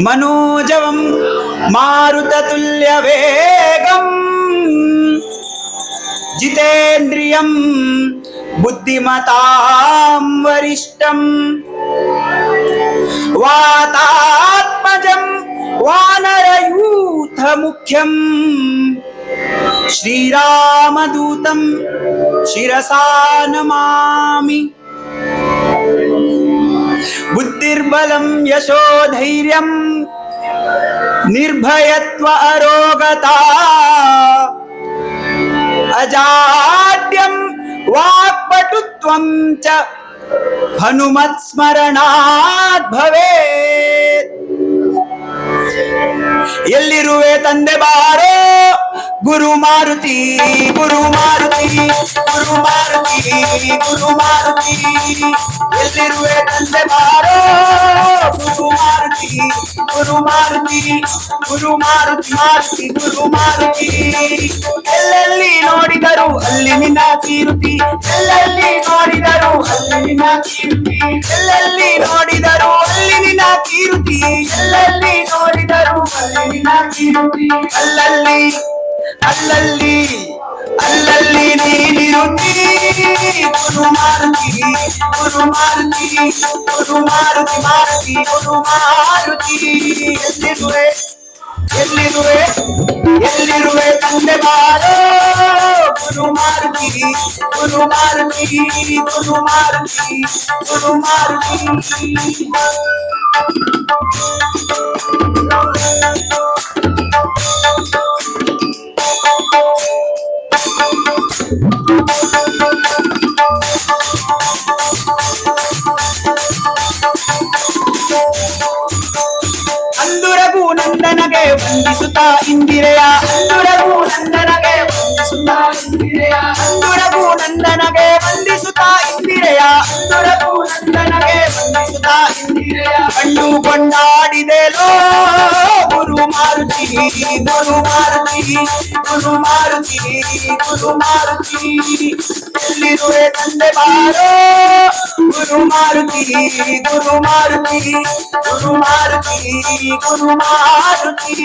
मनोजवं मारुततुल्यवेगं जितेन्द्रियं बुद्धिमतां वरिष्ठं वातात्मजं वानरयूथमुख्यं श्रीरामदूतं शिरसा नमामि। बुद्धिर्बलं यशोधैर्यं निर्भयत्व अरोगता अजाड्यं वाक्पटुत्वं च हनुमत्स्मरणात् भवेत्। ಎಲ್ಲಿರುವೆ ತಂದೆ ಬಾರೋ ಗುರು ಮಾರುತಿ ಗುರು ಮಾರುತಿ ಗುರು ಮಾರುತಿ ಗುರು ಮಾರುತಿ ಎಲ್ಲಿರುವೆ ತಂದೆ ಬಾರೋ ಗುರು ಮಾರುತಿ ಗುರು ಮಾರುತಿ ಗುರು ಮಾರುತಿ ಮಾರುತಿ ಗುರು ಮಾರುತಿ ಎಲ್ಲೆಲ್ಲಿ ನೋಡಿದರು ಅಲ್ಲಿ ನಿನ್ನ ಕೀರ್ತಿ ಎಲ್ಲೆಲ್ಲಿ ನೋಡಿದರು ಅಲ್ಲಿ ನಿನ್ನ ಕೀರ್ತಿ ಎಲ್ಲೆಲ್ಲಿ ನೋಡಿದರು ಅಲ್ಲಿ ನಿನ್ನ ಕೀರ್ತಿ ಎಲ್ಲೆಲ್ಲಿ ನೋಡಿದರು ಅಲ್ಲಿ ನಿನ್ನ ಕೀರ್ತಿ ಅಲ್ಲಲ್ಲಿ ಅಲ್ಲಲ್ಲಿ ಅಲ್ಲಲ್ಲಿ ನೀನಿರುತ್ತಿ ಗುರು ಮಾರುತಿ ಗುರು ಮಾರುತಿ ಗುರು ಮಾರುತಿ ಮಾರುತಿ ಗುರು ಮಾರುತಿ ಎಲ್ಲಿರುವೆ ಎಲ್ಲಿರುವೆ ಎಲ್ಲಿರುವೆ ತಂದೆ ಬಾರೋ ಗುರು ಮಾರುತಿ ಗುರು ಮಾರುತಿ ಗುರು ಮಾರುತಿ ಗುರು ಮಾರುತಿ ಅಂದುರಗು ನಂದನಗೆ ವಂದಿಸುತ್ತಾ ಇಂದಿರೆಯ ಅಂದುರಗು ನಂದನಗೆ ವಂದಿಸುತ್ತಾ ಇಂದಿರೆಯ ಅಂದುರಗು ನಂದನಗೆ ವಂದಿಸುತ್ತಾ ಇಂದಿರೆಯ ಅಂದುರಗು ನಂದನಗೆ ವಂದಿಸುತ್ತಾ ಇಂದಿರೆಯ ಕಂಡು ಕೊಂಡಾಡಿದೆಲೋ ಗುರು ಮಾರುತಿ ಗುರು ಮಾರುತಿ ಗುರು ಮಾರುತಿ ಗುರು ಮಾರುತಿ ಎಲ್ಲಿರುವೆ ತಂದೆ ಬಾರೋ ಗುರು ಮಾರುತಿ ಗುರು ಮಾರುತಿ ಗುರು ಮಾರುತಿ ಗುರು ಮಾರುತಿ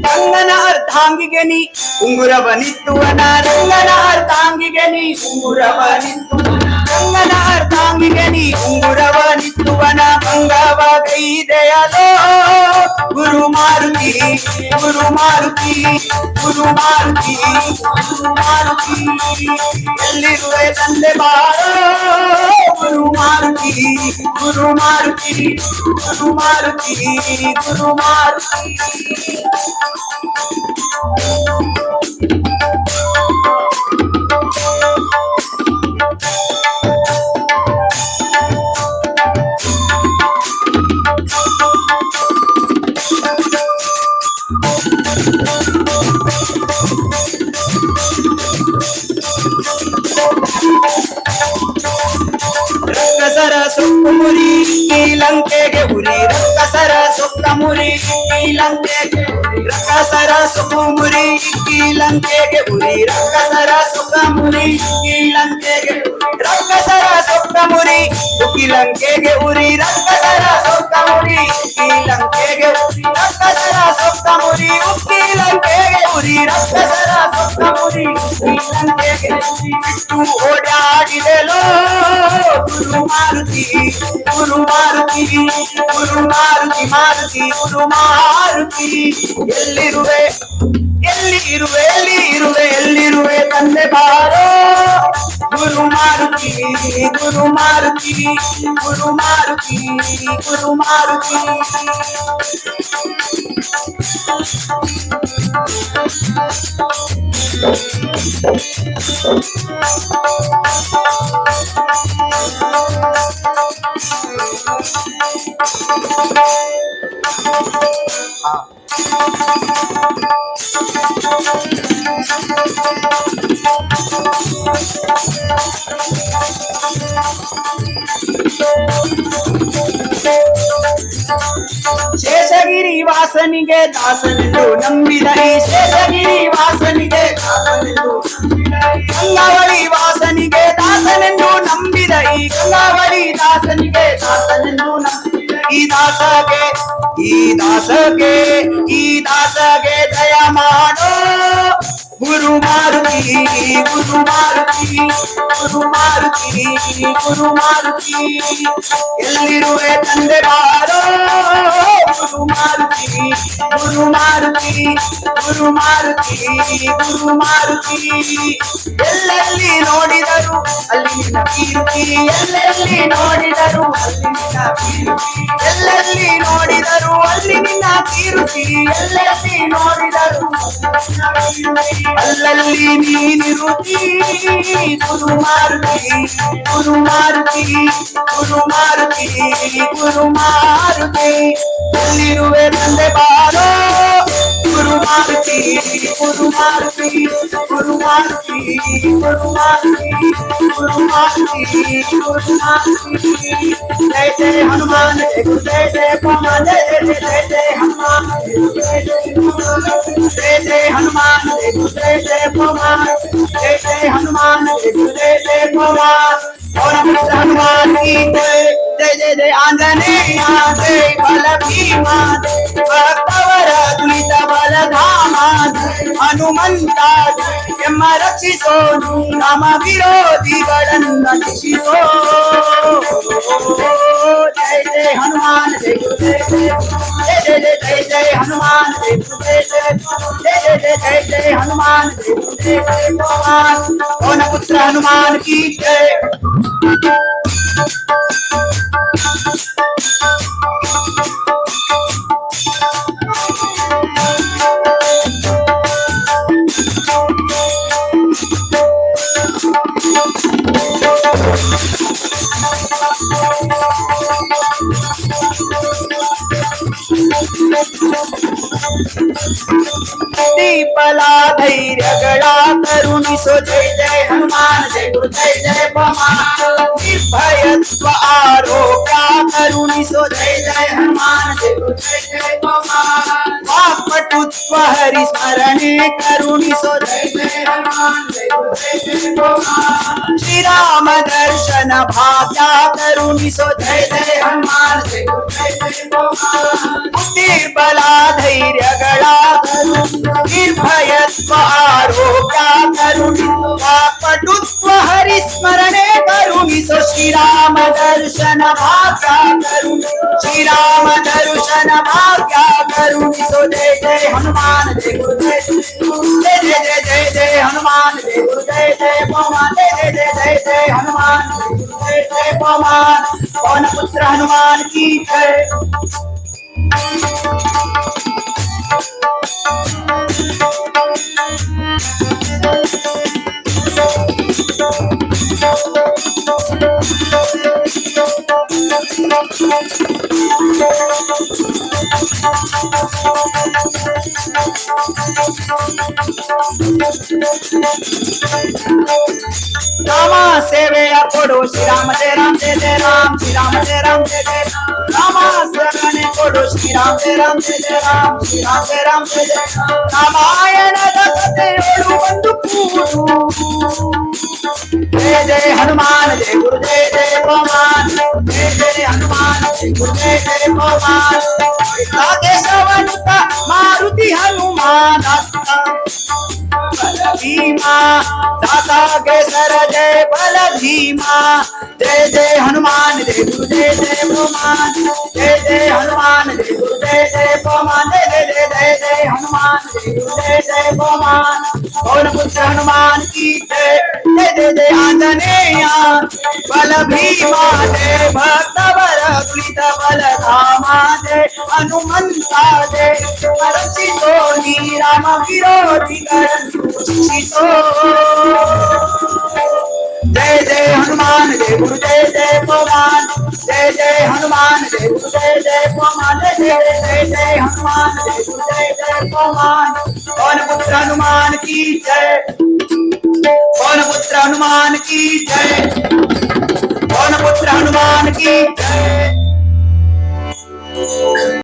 ರಂಗನ ಅರ್ಧಾಂಗಿಗೆ ನೀ ಉಂಗುರವನಿತ್ತುವನ ರಂಗನ ಅರ್ಧಾಂಗಿಗೆ ನೀ ಉಂಗುರವನಿತ್ತುವನ ರಂಗನ ಅರ್ಧಾಂಗಿಗೆ ನೀ ಉಂಗುರವನಿತ್ತುವನ ಭಂಗವಗೈದೆಯಲೋ ಗುರು ಮಾರುತಿ ಗುರು ಮಾರುತಿ ಗುರು ಮಾರುತಿ ಗುರು ಮಾರುತಿ ಎಲ್ಲಿರುವೆ ತಂದೆ ಬಾರೋ ಗುರು ಮಾರುತಿ ಗುರು ಮಾರುತಿ ಗುರು ಮಾರುತಿ ಗುರು ಮಾರುತಿ ರಕ್ಕಸರ ಸೊಕ್ಕು ಮುರಿ ಈ ಲಂಕೆಗೆ ಉರಿ ರಕ್ಕಸರ ಸೊಕ್ಕ ಮುರಿ ಈ ಲಂಕೆಗೆ ರಕ್ಕಸರ ಸೊಕ್ಕು ಮುರಿ ಈ ಲಂಕೆಗೆ ಉರಿ ರಕ್ಕಸರ ಸೊಕ್ಕ ಮುರಿ ಈ ಲಂಕೆಗೆ ರಕ್ಕಸರ ಸೊಕ್ಕ ಮುರಿ ಉಕ್ಕಿ ಲಂಕೆಗೆ ಉರಿ ರಕ್ಕಸರ ಸೊಕ್ಕ ಮುರಿ ಈ ಲಂಕೆಗೆ ರಕ್ಕಸರ ಸೊಕ್ಕ ಮುರಿ ಉಕ್ಕಿ ಲಂಕೆಗೆ ಉರಿ ರಕ್ಕಸರ ಸೊಕ್ಕ ಮುರಿ ಈ ಲಂಕೆಗೆ ಬಿಟ್ಟು ಓಡಾಡಿದೆಲೋ ಗುರು ಮಾರುತಿ ಗುರು ಮಾರುತಿ ಗುರು ಮಾರುತಿ ಮಾರುತಿ ಗುರು ಮಾರುತಿ ಎಲ್ಲಿರುವೆ ಎಲ್ಲಿರುವೆ ಎಲ್ಲಿರುವೆ ಎಲ್ಲಿರುವೆ ತಂದೆ ಬಾರೋ ಗುರು ಮಾರುತಿ ಗುರು ಮಾರುತಿ ಗುರು ಮಾರುತಿ ಗುರು ಮಾರುತಿ ವಾಸನಿಗೆ ದಾಸನೆಂದು ನಂಬಿದ ಈ ಶೇಷಗಿರಿ ವಾಸನಿಗೆ ದಾಸನೆಂದು ಗಂಗಾವಳಿ ವಾಸನಿಗೆ ದಾಸನೆಂದು ನಂಬಿದ ಈ ಗಂಗಾವಳಿ ದಾಸನಿಗೆ ದಾಸನೆಂದು ನಂಬಿದ ಈ ದಾಸಗೆ ದಯ ಮಾಡೋ ಗುರು ಮಾರುತಿ ಗುರು ಮಾರುತಿ ಗುರು ಮಾರುತಿ ಗುರು ಮಾರುತಿ ಎಲ್ಲಿರುವೆ ತಂದೆ ಬಾರೋ ಗುರು ಮಾರುತಿ ಗುರು ಮಾರುತಿ ಗುರು ಮಾರುತಿ ಗುರು ಮಾರುತಿ ಎಲ್ಲೆಲ್ಲಿ ನೋಡಿದರು ಅಲ್ಲಿ ನಿನ್ನ ಕೀರ್ತಿ ಎಲ್ಲೆಲ್ಲಿ ನೋಡಿದರು ಅಲ್ಲಿ ನಿನ್ನ ಕೀರ್ತಿ ಎಲ್ಲೆಲ್ಲಿ ನೋಡಿದರು ಅಲ್ಲಿ ನಿನ್ನ ಕೀರ್ತಿ ಎಲ್ಲೆಲ್ಲಿ ನೋಡಿದರು ಅಲ್ಲಲ್ಲಿ ನೀನಿರುತ್ತಿ ಗುರು ಮಾರುತಿ ಗುರು ಮಾರುತಿ ಗುರು ಮಾರುತಿ ಗುರು ಮಾರುತಿ ಎಲ್ಲಿರುವೆ ತಂದೆ ಬಾರೋ ಗುರು ಮಾರುತಿ ಗುರು ಮಾರುತಿ ಗುರು ಮಾರುತಿ ಗುರು ಮಾರುತಿ ಗುರು ಮಾರುತಿ ಗುರು ಮಾರುತಿ ಜಯ ಜಯ ಹನುಮಾನ್ ಜಯ ಜಯ ಪವನ್ ಜಯ ಜಯ ಹನುಮಾನ್ जय जय हनुमान जय जय पवन जय जय हनुमान जय जय पवन और हनुमान की जय जय जय जय आंजनेय जय बल भीमा भक्तवर दुलित बल धामा हनुमंता यम रक्षिसो राम विरोधिಗಳನ್ನು रक्षिसो जय जय हनुमान जय जय जय जय जय हनुमान जय जय जय जय हनुमान जय जय भगवान पवन पुत्र हनुमान की जय दीपला धैर्यಗಳ ಕರುಣಿಸೋ ಜಯ ಜಯ ಹನುಮಾನ್ ಜಯ ಗುರು ಜಯ ಜಯ ಪವನ್ ನಿರ್ಭಯತ್ವ ಆರೋಗ್ಯ ಕರುಣಿಸೋ ಜಯ ಜಯ ಹನುಮಾನ್ ಜಯ ಗುರು ಜಯ ಜಯ ಪವನ್ ವಾಕ್ಪಟುತ್ವ ಹರಿ ಸ್ಮರಣೆ ಕರುಣಿಸೋ ಜಯ ಜಯ ಹನುಮಾನ್ ಜಯ ಗುರು ಜಯ ಜಯ ಪವನ್ ಶ್ರೀರಾಮ ದರ್ಶನ ಭಾಗ್ಯ ಕರುಣಿಸೋ ಜಯ ಜಯ ಹನುಮಾನ್ ಜಯ ಗುರು ಜಯ ಜಯ ಪವನ್ ಬುದ್ಧಿ ಬಲ ಧೈರ್ಯಗಳ ನಿರ್ಭಯತ್ವ ಆರೋಗ್ಯ ಕರುಣಿಸೋ ಪಟುತ್ವ ಹರಿಸ್ಮರಣೆ ಕರುಣಿಸೋ ಶ್ರೀರಾಮ ದರ್ಶನ ಭಾಗ್ಯ ಕರುಣಿಸೋ ಶ್ರೀರಾಮ ದರ್ಶನ ಭಾಗ್ಯ ಕರುಣಿಸೋ ಜಯ ಜಯ ಹನುಮಾನ್ ಜಯ ಗುರು ಜಯ ಜಯ ಜಯ ಜಯ ಜಯ ಹನುಮಾನ್ ಜಯ ಗುರು ಜಯ ಜಯ ಪವನ್ ಜಯ ಜಯ ಜಯ ಜಯ ಹನುಮಾನ್ ಜಯ ಗುರು जय जय पवन पवन पुत्र हनुमान की जय। रामा सेवेय कोडो श्री राम जय राम श्री राम जय राम जय जय रामा शरणे कोडो श्री राम जय राम श्री राम जय जय रामायण कथे बंधु पूडु जय जय हनुमान जय गुरु जय जय पवन जय जय हनुमान जय गुरु जय जय पवन केशवनुत मारुति हनुमान भीमा दासा केसर जय बल भीमा जय जय हनुमान जय गुरु जय जय पवन जय जय हनुमान जय गुरु जय जय पवन जय जय जय जय हनुमान जय गुरु जय जय पवन पवन पुत्र हनुमान की जय जय जय जय आंजनेय बल भीमा जय भक्तवर प्रीत बल धामा जय हनुमंता जय रक्षितो राम विरोधी जय जय हनुमान जय गुरु जय जय पवन जय जय हनुमान जय गुरु जय जय पवन जय जय जय हनुमान जय गुरु जय जय पवन पवन पुत्र हनुमान की जय पवन पुत्र हनुमान की जय पवन पुत्र हनुमान की जय।